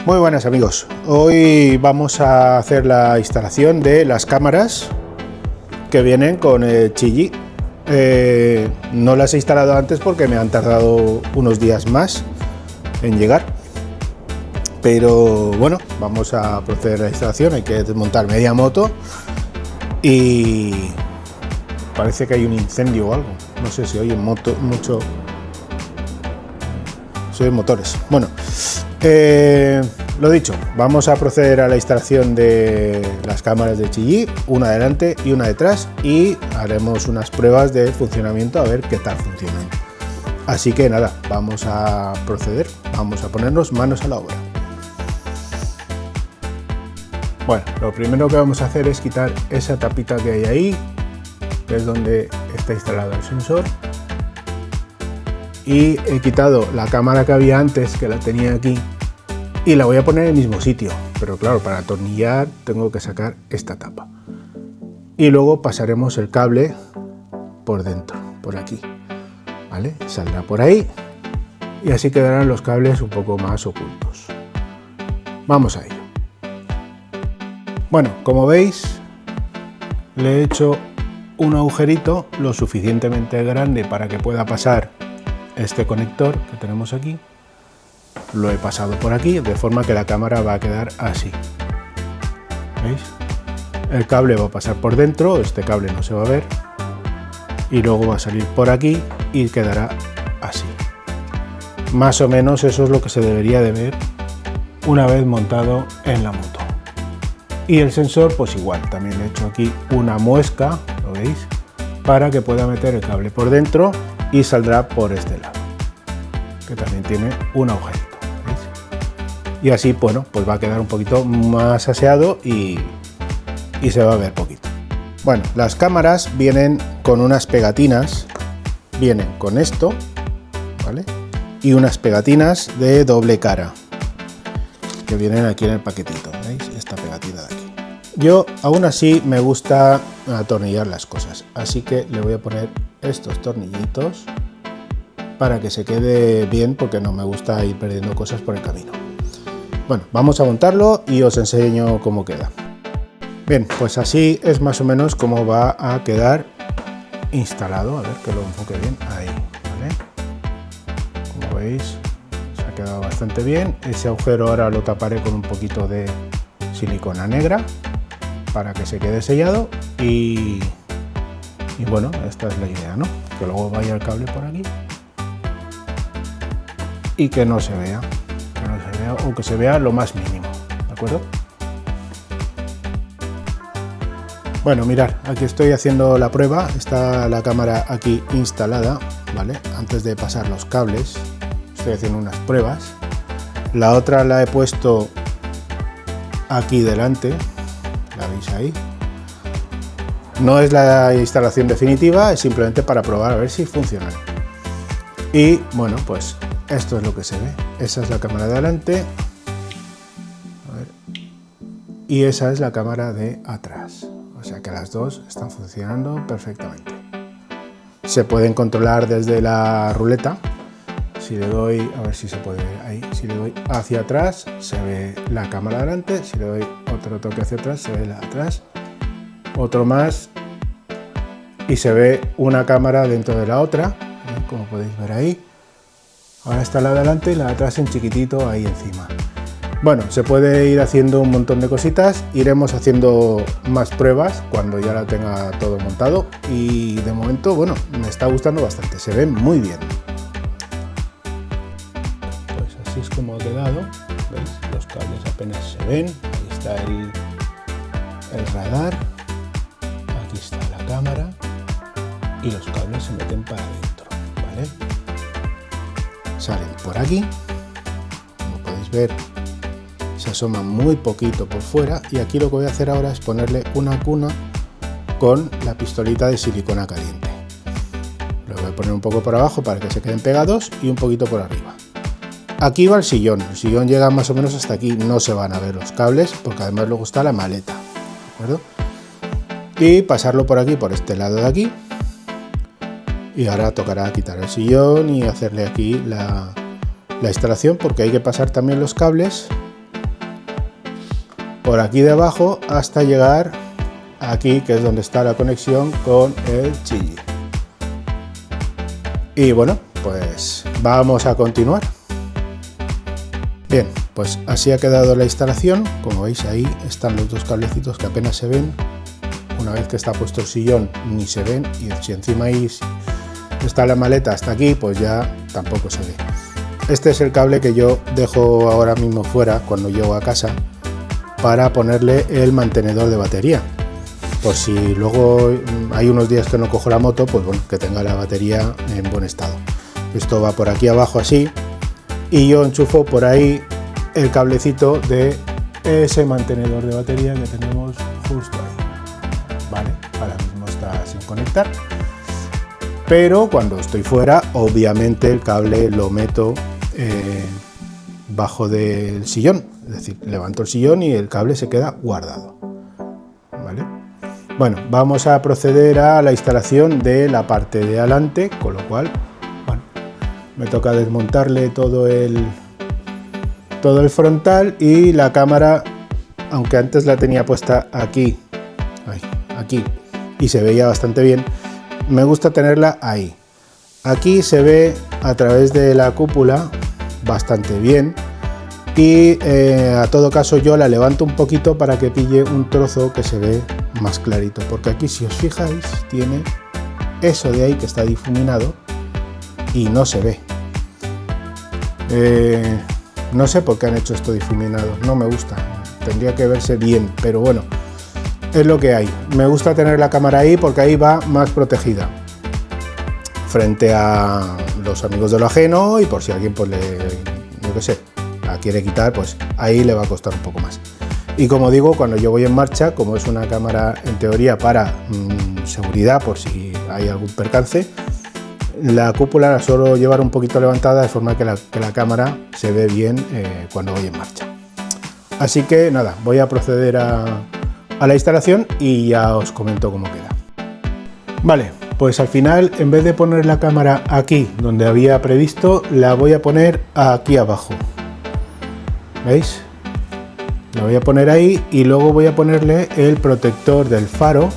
Muy buenas amigos, hoy vamos a hacer la instalación de las cámaras que vienen con el Qiji. No las he instalado antes porque me han tardado unos días más en llegar, pero bueno, vamos a proceder a la instalación. Hay que desmontar media moto y parece que hay un incendio o algo, no sé si oye mucho, se oyen motores. Bueno, lo dicho, vamos a proceder a la instalación de las cámaras de Qiji, una delante y una detrás, y haremos unas pruebas de funcionamiento a ver qué tal funcionan. Así que nada, vamos a proceder, vamos a ponernos manos a la obra. Bueno, lo primero que vamos a hacer es quitar esa tapita que hay ahí, que es donde está instalado el sensor. Y he quitado la cámara que había antes, que la tenía aquí, y la voy a poner en el mismo sitio, pero claro, para atornillar tengo que sacar esta tapa y luego pasaremos el cable por dentro, por aquí, ¿vale? Saldrá por ahí y así quedarán los cables un poco más ocultos. Vamos a ello. Bueno, como veis, le he hecho un agujerito lo suficientemente grande para que pueda pasar este conector que tenemos aquí. Lo he pasado por aquí, de forma que la cámara va a quedar así. ¿Veis? El cable va a pasar por dentro, este cable no se va a ver, y luego va a salir por aquí y quedará así. Más o menos eso es lo que se debería de ver una vez montado en la moto. Y el sensor, pues igual, también le he hecho aquí una muesca, ¿lo veis? Para que pueda meter el cable por dentro y saldrá por este lado, que también tiene un agujerito. Y así, bueno, pues va a quedar un poquito más aseado y se va a ver poquito. Bueno, las cámaras vienen con unas pegatinas, vienen con esto, ¿vale? Y unas pegatinas de doble cara, que vienen aquí en el paquetito, ¿veis? Esta pegatina de aquí. Yo, aún así, me gusta atornillar las cosas, así que le voy a poner estos tornillitos para que se quede bien, porque no me gusta ir perdiendo cosas por el camino. Bueno, vamos a montarlo y os enseño cómo queda. Bien, pues así es más o menos como va a quedar instalado. A ver que lo enfoque bien. Ahí, ¿vale? Como veis, se ha quedado bastante bien. Ese agujero ahora lo taparé con un poquito de silicona negra para que se quede sellado. Y bueno, esta es la idea, ¿no? Que luego vaya el cable por aquí y que no se vea. O que se vea lo más mínimo, ¿de acuerdo? Bueno, mirad, aquí estoy haciendo la prueba. Está la cámara aquí instalada, ¿vale? Antes de pasar los cables, estoy haciendo unas pruebas. La otra la he puesto aquí delante, la veis ahí. No es la instalación definitiva, es simplemente para probar a ver si funciona. Y bueno, pues esto es lo que se ve. Esa es la cámara de adelante. A ver. Y esa es la cámara de atrás. O sea que las dos están funcionando perfectamente. Se pueden controlar desde la ruleta. Si le doy, a ver si se puede ver ahí. Si le doy hacia atrás, se ve la cámara de adelante. Si le doy otro toque hacia atrás, se ve la de atrás. Otro más. Y se ve una cámara dentro de la otra, como podéis ver ahí. Ahora está la de adelante y la de atrás en chiquitito ahí encima. Bueno, se puede ir haciendo un montón de cositas. Iremos haciendo más pruebas cuando ya la tenga todo montado. Y de momento, bueno, me está gustando bastante. Se ve muy bien. Pues así es como ha quedado. ¿Veis? Los cables apenas se ven. Ahí está el radar. Aquí está la cámara. Y los cables se meten para adentro, ¿vale? Salen por aquí, como podéis ver, se asoma muy poquito por fuera, y aquí lo que voy a hacer ahora es ponerle una cuna con la pistolita de silicona caliente. Lo voy a poner un poco por abajo para que se queden pegados y un poquito por arriba. Aquí va el sillón llega más o menos hasta aquí, no se van a ver los cables porque además luego está la maleta, ¿de acuerdo? Y pasarlo por aquí, por este lado de aquí. Y ahora tocará quitar el sillón y hacerle aquí la instalación, porque hay que pasar también los cables por aquí debajo hasta llegar aquí, que es donde está la conexión con el chilli. Y bueno, pues vamos a continuar. Bien, pues así ha quedado la instalación. Como veis, ahí están los dos cablecitos que apenas se ven. Una vez que está puesto el sillón ni se ven, y si encima ahí está la maleta hasta aquí, pues ya tampoco se ve. Este es el cable que yo dejo ahora mismo fuera cuando llego a casa para ponerle el mantenedor de batería. Por si luego hay unos días que no cojo la moto, pues bueno, que tenga la batería en buen estado. Esto va por aquí abajo así, y yo enchufo por ahí el cablecito de ese mantenedor de batería que tenemos justo ahí. Vale, ahora mismo está sin conectar, pero cuando estoy fuera, obviamente el cable lo meto bajo del sillón, es decir, levanto el sillón y el cable se queda guardado. ¿Vale? Bueno, vamos a proceder a la instalación de la parte de adelante, con lo cual, bueno, me toca desmontarle todo el frontal, y la cámara, aunque antes la tenía puesta aquí, aquí, y se veía bastante bien, me gusta tenerla ahí. Aquí se ve a través de la cúpula bastante bien, y a todo caso yo la levanto un poquito para que pille un trozo que se ve más clarito, porque aquí, si os fijáis, tiene eso de ahí que está difuminado y no se ve. No sé por qué han hecho esto difuminado, no me gusta, tendría que verse bien, pero bueno, es lo que hay. Me gusta tener la cámara ahí porque ahí va más protegida frente a los amigos de lo ajeno, y por si alguien, pues yo qué sé, la quiere quitar, pues ahí le va a costar un poco más. Y como digo, cuando yo voy en marcha, como es una cámara en teoría para seguridad, por si hay algún percance, la cúpula la suelo llevar un poquito levantada, de forma que la cámara se ve bien cuando voy en marcha. Así que nada, voy a proceder a la instalación y ya os comento cómo queda. Vale, pues al final, en vez de poner la cámara aquí donde había previsto, la voy a poner aquí abajo. ¿Veis? La voy a poner ahí, y luego voy a ponerle el protector del faro,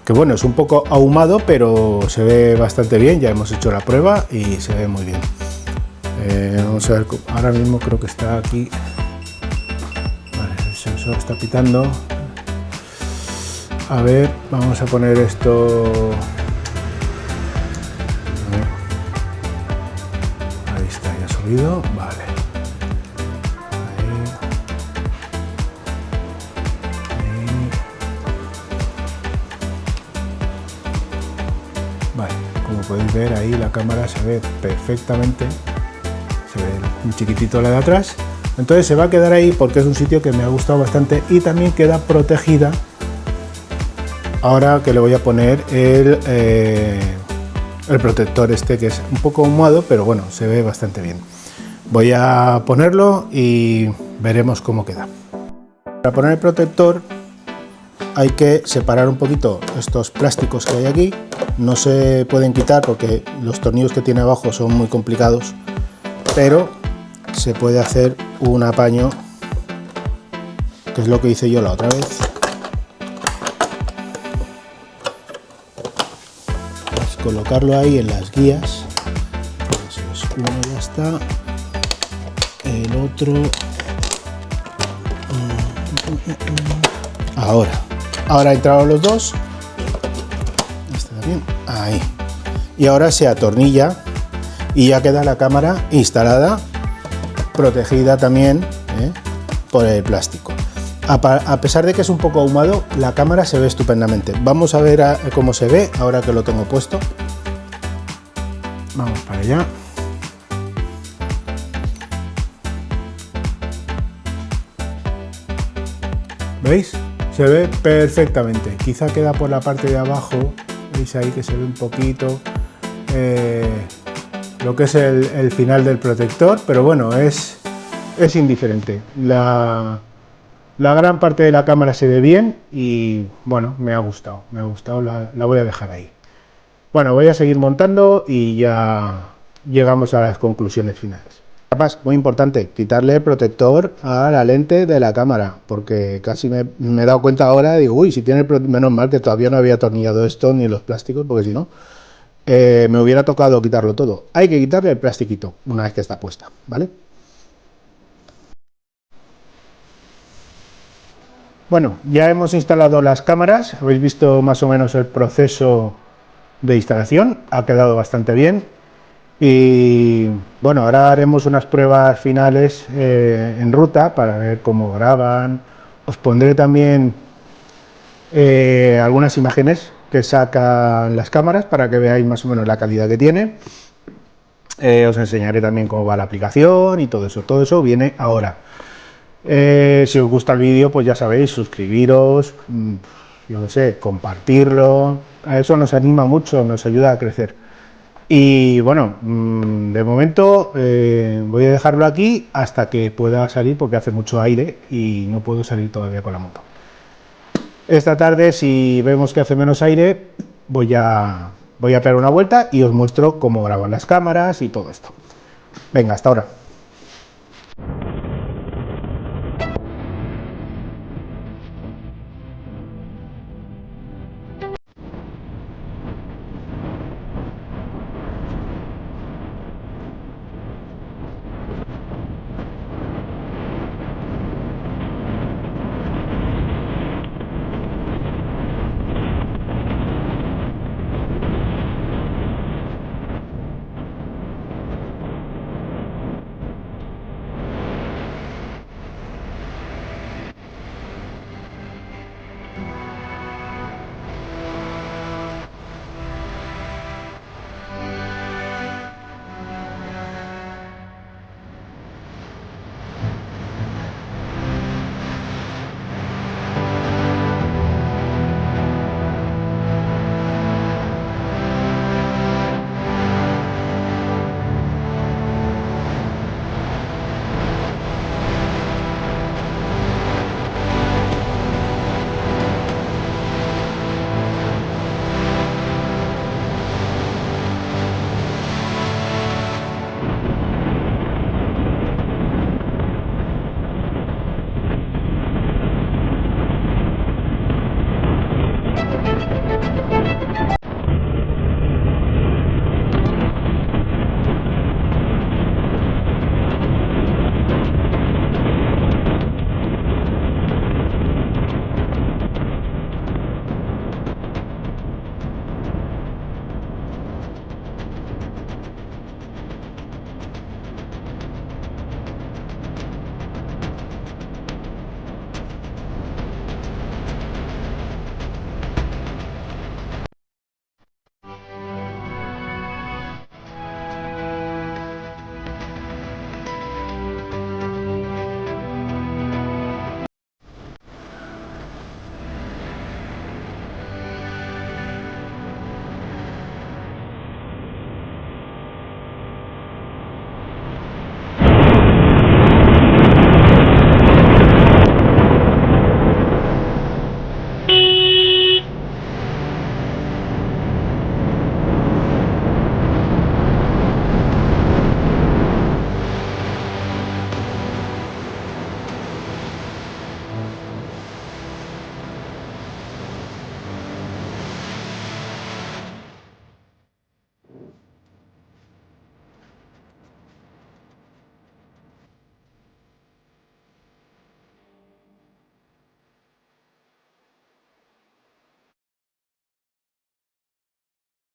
que bueno, es un poco ahumado, pero se ve bastante bien. Ya hemos hecho la prueba y se ve muy bien. Vamos a ver, ahora mismo creo que está aquí. Vale, el sensor está pitando. A ver, vamos a poner esto. Ahí está, ya ha subido. Vale. Vale, como podéis ver ahí la cámara se ve perfectamente, se ve un chiquitito la de atrás, entonces se va a quedar ahí porque es un sitio que me ha gustado bastante, y también queda protegida. Ahora que le voy a poner el protector este, que es un poco ahumado, pero bueno, se ve bastante bien. Voy a ponerlo y veremos cómo queda. Para poner el protector hay que separar un poquito estos plásticos que hay aquí. No se pueden quitar porque los tornillos que tiene abajo son muy complicados, pero se puede hacer un apaño, que es lo que hice yo la otra vez. Pues colocarlo ahí en las guías. Pues uno ya está, el otro ahora entraron los dos. Bien, ahí, y ahora se atornilla y ya queda la cámara instalada, protegida también por el plástico. A pesar de que es un poco ahumado, la cámara se ve estupendamente. Vamos a ver cómo se ve ahora que lo tengo puesto. Vamos para allá. ¿Veis? Se ve perfectamente. Quizá queda por la parte de abajo. Veis ahí que se ve un poquito lo que es el final del protector, pero bueno, es indiferente. La gran parte de la cámara se ve bien y bueno, me ha gustado, la voy a dejar ahí. Bueno, voy a seguir montando y ya llegamos a las conclusiones finales. Además, muy importante, quitarle el protector a la lente de la cámara, porque casi me he dado cuenta ahora, digo, uy, si tiene menos mal que todavía no había atornillado esto ni los plásticos, porque si no, me hubiera tocado quitarlo todo. Hay que quitarle el plastiquito una vez que está puesta, ¿vale? Bueno, ya hemos instalado las cámaras, habéis visto más o menos el proceso de instalación, ha quedado bastante bien. Y bueno, ahora haremos unas pruebas finales en ruta para ver cómo graban. Os pondré también algunas imágenes que sacan las cámaras para que veáis más o menos la calidad que tiene. Os enseñaré también cómo va la aplicación y todo eso viene ahora. Si os gusta el vídeo, pues ya sabéis, suscribiros, yo no sé, compartirlo, eso nos anima mucho, nos ayuda a crecer. Y bueno, de momento voy a dejarlo aquí hasta que pueda salir porque hace mucho aire y no puedo salir todavía con la moto. Esta tarde, si vemos que hace menos aire, voy a pegar una vuelta y os muestro cómo graban las cámaras y todo esto. Venga, hasta ahora.